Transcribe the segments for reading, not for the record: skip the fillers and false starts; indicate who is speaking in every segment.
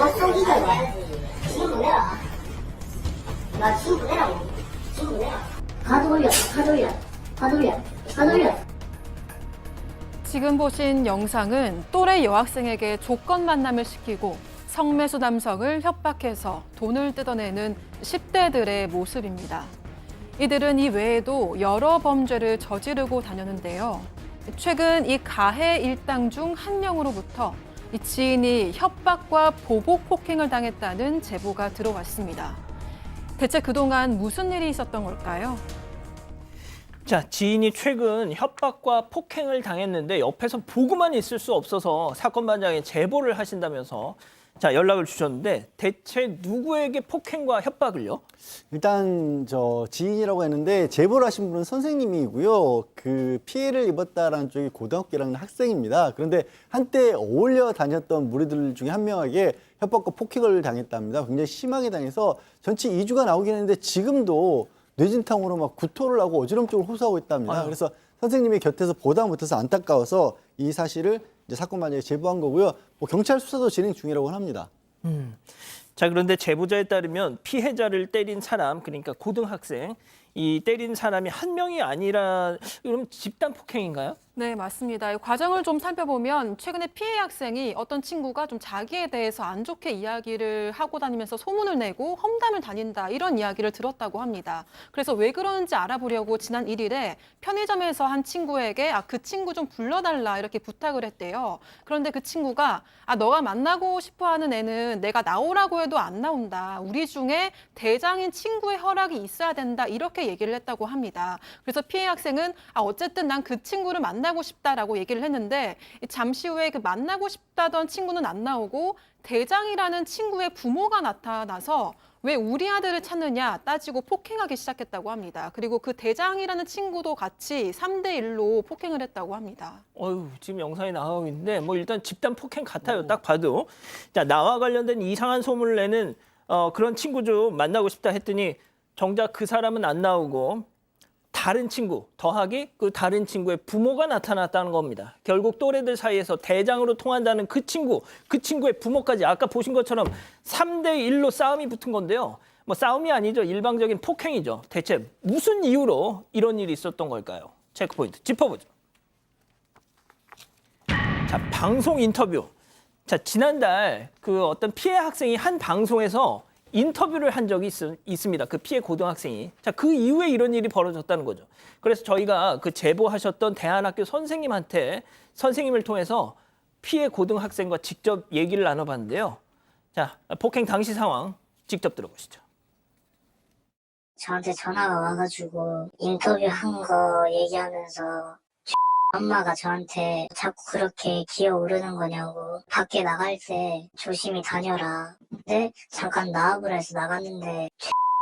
Speaker 1: 누가 쏘기가 나야지. 지금 보내라. 나 지금 보내라고. 지금 보내라. 가도 올려, 가도 올려, 가도 올려, 가도 올려.
Speaker 2: 지금 보신 영상은 또래 여학생에게 조건 만남을 시키고 성매수 남성을 협박해서 돈을 뜯어내는 10대들의 모습입니다. 이들은 이 외에도 여러 범죄를 저지르고 다녔는데요. 최근 이 가해 일당 중 한 명으로부터 이 지인이 협박과 보복 폭행을 당했다는 제보가 들어왔습니다. 대체 그동안 무슨 일이 있었던 걸까요?
Speaker 3: 자, 지인이 최근 협박과 폭행을 당했는데 옆에서 보고만 있을 수 없어서 사건 반장에 제보를 하신다면서 자, 연락을 주셨는데 대체 누구에게 폭행과 협박을요?
Speaker 4: 일단 저 지인이라고 했는데 제보를 하신 분은 선생님이고요. 그 피해를 입었다라는 쪽이 고등학교 1학년 학생입니다. 그런데 한때 어울려 다녔던 무리들 중에 한 명에게 협박과 폭행을 당했답니다. 굉장히 심하게 당해서 전치 2주가 나오긴 했는데 지금도 뇌진탕으로 막 구토를 하고 어지럼증을 호소하고 있답니다.
Speaker 3: 아유.
Speaker 4: 그래서 선생님이 곁에서 보다 못해서 안타까워서 이 사실을 이제 사건 반장에 제보한 거고요. 뭐 경찰 수사도 진행 중이라고 합니다.
Speaker 3: 자, 그런데 제보자에 따르면 피해자를 때린 사람, 그러니까 고등학생, 이 때린 사람이 한 명이 아니라 그럼 집단 폭행인가요?
Speaker 2: 네, 맞습니다. 이 과정을 좀 살펴보면 최근에 피해 학생이 어떤 친구가 좀 자기에 대해서 안 좋게 이야기를 하고 다니면서 소문을 내고 험담을 다닌다 이런 이야기를 들었다고 합니다. 그래서 왜 그러는지 알아보려고 지난 1일에 편의점에서 한 친구에게 그 친구 좀 불러달라 이렇게 부탁을 했대요. 그런데 그 친구가 너가 만나고 싶어하는 애는 내가 나오라고 해도 안 나온다. 우리 중에 대장인 친구의 허락이 있어야 된다 이렇게 얘기를 했다고 합니다. 그래서 피해 학생은 어쨌든 난 그 친구를 만나고 싶다라고 얘기를 했는데 잠시 후에 그 만나고 싶다던 친구는 안 나오고 대장이라는 친구의 부모가 나타나서 왜 우리 아들을 찾느냐 따지고 폭행하기 시작했다고 합니다. 그리고 그 대장이라는 친구도 같이 3대1로 폭행을 했다고 합니다.
Speaker 3: 지금 영상이 나가고 있는데 뭐 일단 집단 폭행 같아요. 딱 봐도. 자, 나와 관련된 이상한 소문을 내는 그런 친구 좀 만나고 싶다 했더니 정작 그 사람은 안 나오고 다른 친구, 더하기 그 다른 친구의 부모가 나타났다는 겁니다. 결국 또래들 사이에서 대장으로 통한다는 그 친구의 부모까지 아까 보신 것처럼 3대1로 싸움이 붙은 건데요. 뭐 싸움이 아니죠. 일방적인 폭행이죠. 대체 무슨 이유로 이런 일이 있었던 걸까요? 체크포인트 짚어보죠. 자, 방송 인터뷰. 자, 지난달 그 어떤 피해 학생이 한 방송에서 인터뷰를 한 적이 있습니다. 그 피해 고등학생이. 자, 그 이후에 이런 일이 벌어졌다는 거죠. 그래서 저희가 그 제보하셨던 대안학교 선생님을 통해서 피해 고등학생과 직접 얘기를 나눠봤는데요. 자, 폭행 당시 상황 직접 들어보시죠.
Speaker 1: 저한테 전화가 와가지고 인터뷰한 거 얘기하면서 엄마가 저한테 자꾸 그렇게 기어오르는 거냐고 밖에 나갈 때 조심히 다녀라. 근데 잠깐 나와보라 해서 나갔는데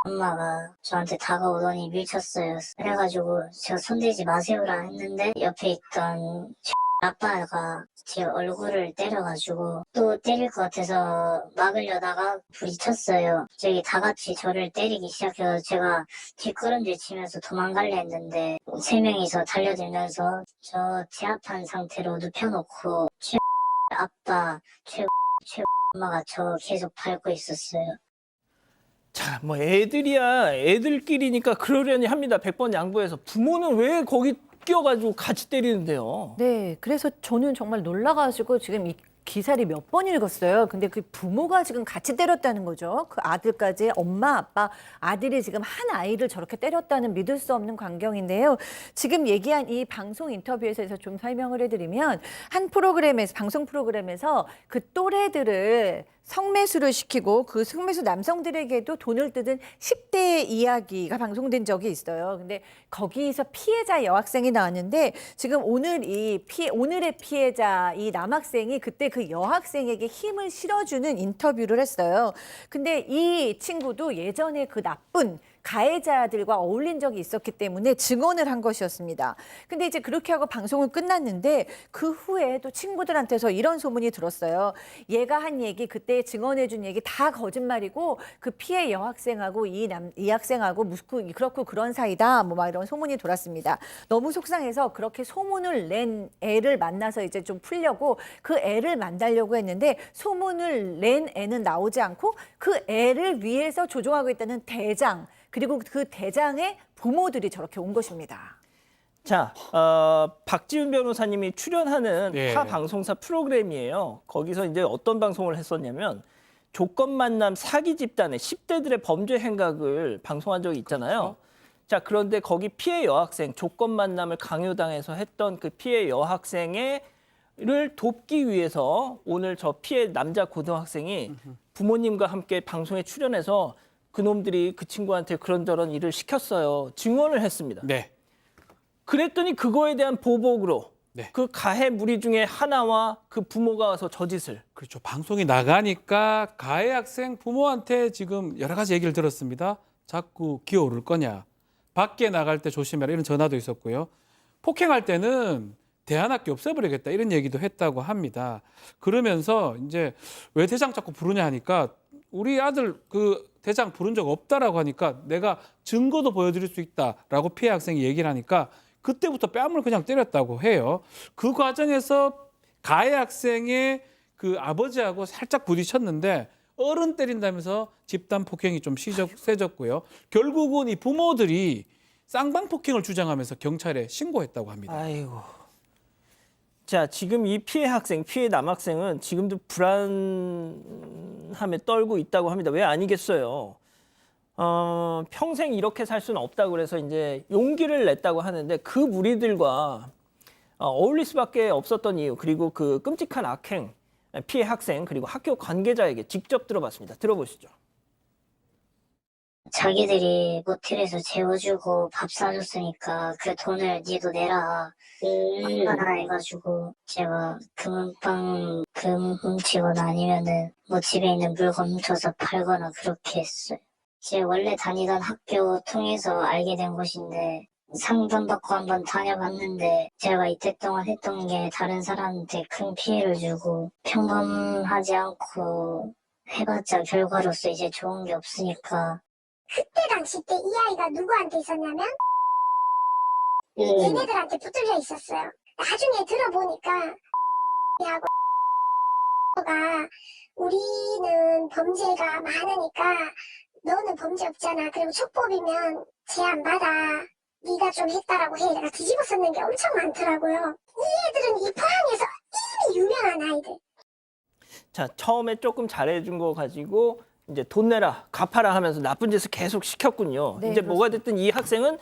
Speaker 1: 엄마가 저한테 다가오더니 밀쳤어요. 그래가지고 제가 손대지 마세요라 했는데 옆에 있던 아빠가 제 얼굴을 때려가지고 또 때릴 것 같아서 막으려다가 부딪혔어요. 저기 다 같이 저를 때리기 시작해서 제가 뒷걸음질 치면서 도망가려 했는데 3명이서 달려들면서 저 제압한 상태로 눕혀놓고 아빠, 엄마가 저 계속 밟고 있었어요.
Speaker 3: 자, 뭐 애들끼리니까 그러려니 합니다. 100번 양보해서. 부모는 왜 거기 끼어가지고 같이 때리는데요?
Speaker 5: 네, 그래서 저는 정말 놀라가지고 지금 이 기사를 몇 번 읽었어요. 근데 그 부모가 지금 같이 때렸다는 거죠. 그 아들까지 엄마, 아빠, 아들이 지금 한 아이를 저렇게 때렸다는 믿을 수 없는 광경인데요. 지금 얘기한 이 방송 인터뷰에서 좀 설명을 해드리면 한 프로그램에서 방송 프로그램에서 그 또래들을 성매수를 시키고 그 성매수 남성들에게도 돈을 뜯은 10대의 이야기가 방송된 적이 있어요. 근데 거기서 피해자 여학생이 나왔는데 지금 오늘의 피해자 이 남학생이 그때 그 여학생에게 힘을 실어주는 인터뷰를 했어요. 근데 이 친구도 예전에 그 나쁜 가해자들과 어울린 적이 있었기 때문에 증언을 한 것이었습니다. 근데 이제 그렇게 하고 방송은 끝났는데 그 후에 또 친구들한테서 이런 소문이 들었어요. 얘가 한 얘기, 그때 증언해준 얘기 다 거짓말이고 그 피해 여학생하고 이 학생하고 그렇고 그런 사이다. 뭐 막 이런 소문이 돌았습니다. 너무 속상해서 그렇게 소문을 낸 애를 만나서 이제 좀 풀려고 그 애를 만나려고 했는데 소문을 낸 애는 나오지 않고 그 애를 위해서 조종하고 있다는 대장 그리고 그 대장의 부모들이 저렇게 온 것입니다.
Speaker 3: 자, 박지훈 변호사님이 출연하는
Speaker 6: 예.
Speaker 3: 타 방송사 프로그램이에요. 거기서 이제 어떤 방송을 했었냐면 조건 만남 사기 집단의 10대들의 범죄 행각을 방송한 적이 있잖아요. 자, 그런데 거기 피해 여학생 조건 만남을 강요당해서 했던 그 피해 여학생을 돕기 위해서 오늘 저 피해 남자 고등학생이 부모님과 함께 방송에 출연해서 그놈들이 그 친구한테 그런저런 일을 시켰어요. 증언을 했습니다.
Speaker 6: 네.
Speaker 3: 그랬더니 그거에 대한 보복으로
Speaker 6: 네.
Speaker 3: 그 가해 무리 중에 하나와 그 부모가 와서 저짓을.
Speaker 6: 그렇죠. 방송이 나가니까 가해 학생 부모한테 지금 여러 가지 얘기를 들었습니다. 자꾸 기어오를 거냐. 밖에 나갈 때 조심해라. 이런 전화도 있었고요. 폭행할 때는 대안학교 없애버리겠다. 이런 얘기도 했다고 합니다. 그러면서 이제 왜 대장 자꾸 부르냐 하니까 우리 아들 그 대장 부른 적 없다라고 하니까 내가 증거도 보여드릴 수 있다라고 피해 학생이 얘기를 하니까 그때부터 뺨을 그냥 때렸다고 해요. 그 과정에서 가해 학생의 그 아버지하고 살짝 부딪혔는데 어른 때린다면서 집단 폭행이 좀 세졌고요. 결국은 이 부모들이 쌍방 폭행을 주장하면서 경찰에 신고했다고 합니다.
Speaker 3: 아이고. 자, 지금 이 피해 학생, 피해 남학생은 지금도 불안함에 떨고 있다고 합니다. 왜 아니겠어요? 평생 이렇게 살 수는 없다고 그래서 이제 용기를 냈다고 하는데 그 무리들과 어울릴 수밖에 없었던 이유 그리고 그 끔찍한 악행 피해 학생 그리고 학교 관계자에게 직접 들어봤습니다. 들어보시죠.
Speaker 1: 자기들이 모텔에서 재워주고 밥 사줬으니까 그 돈을 니도 내라. 얼마나 해가지고 제가 금은방 금 훔치거나 아니면은 뭐 집에 있는 물건 훔쳐서 팔거나 그렇게 했어요. 제가 원래 다니던 학교 통해서 알게 된 곳인데 상담받고 한번 다녀봤는데 제가 이때 동안 했던 게 다른 사람한테 큰 피해를 주고 평범하지 않고 해봤자 결과로서 이제 좋은 게 없으니까
Speaker 7: 그때 당시 때 이 아이가 누구한테 있었냐면 얘네들한테 붙들려 있었어요. 나중에 들어보니까 하고 가 우리는 범죄가 많으니까 너는 범죄 없잖아. 그리고 촉법이면 제한 받아. 네가 좀 했다라고 해. 내가 뒤집어 썼는 게 엄청 많더라고요. 이 애들은 이 포항에서 이미 유명한 아이들.
Speaker 3: 자, 처음에 조금 잘해준 거 가지고 이제 돈 내라, 갚아라 하면서 나쁜 짓을 계속 시켰군요.
Speaker 5: 네,
Speaker 3: 이제 뭐가 됐든 이 학생은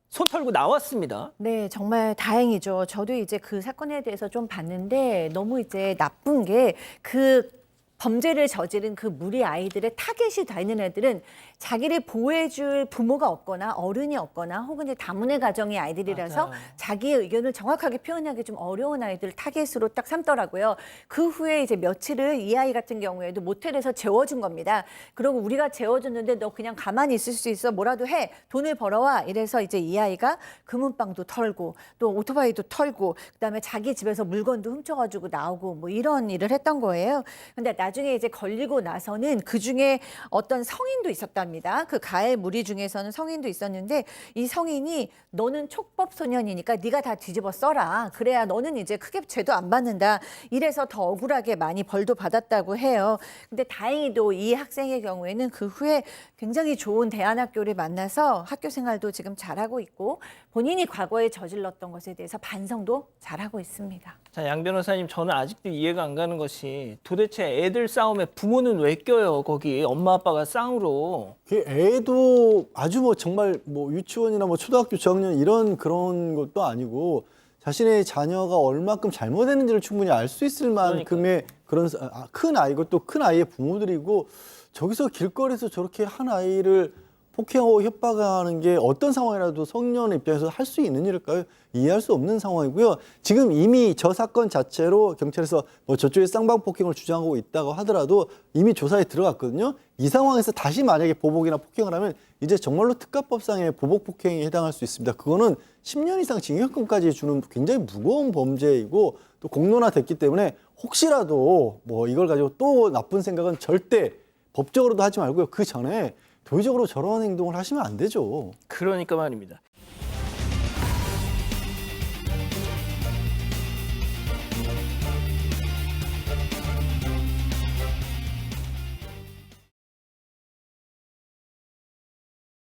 Speaker 3: 손 털고 나왔습니다.
Speaker 5: 네, 정말 다행이죠. 저도 이제 그 사건에 대해서 좀 봤는데 너무 이제 나쁜 게 그 범죄를 저지른 그 무리 아이들의 타겟이 되는 애들은 자기를 보호해줄 부모가 없거나 어른이 없거나 혹은 이제 다문화 가정의 아이들이라서
Speaker 3: 맞아요.
Speaker 5: 자기의 의견을 정확하게 표현하기 좀 어려운 아이들을 타겟으로 딱 삼더라고요. 그 후에 이제 며칠을 이 아이 같은 경우에도 모텔에서 재워준 겁니다. 그리고 우리가 재워줬는데 너 그냥 가만히 있을 수 있어. 뭐라도 해. 돈을 벌어와. 이래서 이제 이 아이가 금은방도 털고 또 오토바이도 털고 그다음에 자기 집에서 물건도 훔쳐가지고 나오고 뭐 이런 일을 했던 거예요. 근데 나중에 이제 걸리고 나서는 그 중에 어떤 성인도 있었답니다. 그 가해 무리 중에서는 성인도 있었는데 이 성인이 너는 촉법 소년이니까 네가 다 뒤집어 써라. 그래야 너는 이제 크게 죄도 안 받는다. 이래서 더 억울하게 많이 벌도 받았다고 해요. 근데 다행히도 이 학생의 경우에는 그 후에 굉장히 좋은 대안학교를 만나서 학교 생활도 지금 잘하고 있고 본인이 과거에 저질렀던 것에 대해서 반성도 잘하고 있습니다.
Speaker 3: 자, 양 변호사님, 저는 아직도 이해가 안 가는 것이 도대체 애들 싸움에 부모는 왜 껴요? 거기 엄마 아빠가 쌍으로.
Speaker 4: 그 애도 아주 뭐 정말 뭐 유치원이나 뭐 초등학교 저학년 이런 그런 것도 아니고 자신의 자녀가 얼마큼 잘못했는지를 충분히 알 수 있을 만큼의 그런 큰 아이고 또 큰 아이의 부모들이고 저기서 길거리에서 저렇게 한 아이를 폭행하고 협박하는 게 어떤 상황이라도 성년 입장에서 할 수 있는 일일까요? 이해할 수 없는 상황이고요. 지금 이미 저 사건 자체로 경찰에서 뭐 저쪽에 쌍방폭행을 주장하고 있다고 하더라도 이미 조사에 들어갔거든요. 이 상황에서 다시 만약에 보복이나 폭행을 하면 이제 정말로 특가법상의 보복폭행에 해당할 수 있습니다. 그거는 10년 이상 징역형까지 주는 굉장히 무거운 범죄이고 또 공론화됐기 때문에 혹시라도 뭐 이걸 가지고 또 나쁜 생각은 절대 법적으로도 하지 말고요. 그 전에 도의적으로 저런 행동을 하시면 안 되죠.
Speaker 3: 그러니까 말입니다.